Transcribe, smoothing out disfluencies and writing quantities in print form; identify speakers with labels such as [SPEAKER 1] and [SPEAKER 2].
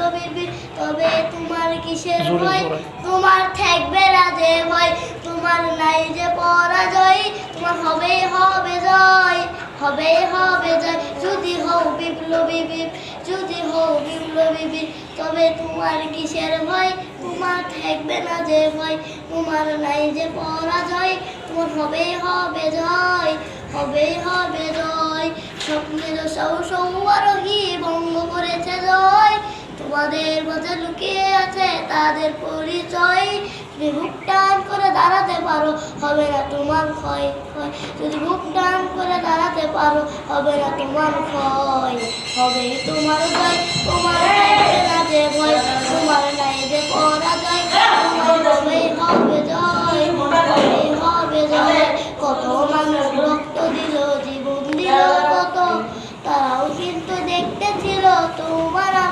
[SPEAKER 1] বিপ্লবীর, তবে তোমার কিসের ভয়? তোমার থাকবে না যে ভয়, তোমার নাই যে পরাজয়, তোমার হবে হবে জয়, হবে হবে জয়। যদি হও বিপ্লবী বীর, যদি হও বিপ্লবী বীর, তবে তোমার কিসের ভয়? তোমার থাকবে না যে ভয়, তোমার নাই যে পরাজয়, তোমার হবে হবে জয়, হবে হবে জয়। স্বপ্নের সৌরহি ভঙ্গ করেছে জয়, তোমাদের মাঝে লুকিয়ে আছে তাদের পরিচয়। যদি বুক টান করে দাঁড়াতে পারো হবে না তোমার ক্ষয় ক্ষয়, যদি বুক টান করে দাঁড়াতে পারো হবে না তোমার ক্ষয়, হবে তোমার জয়, তোমার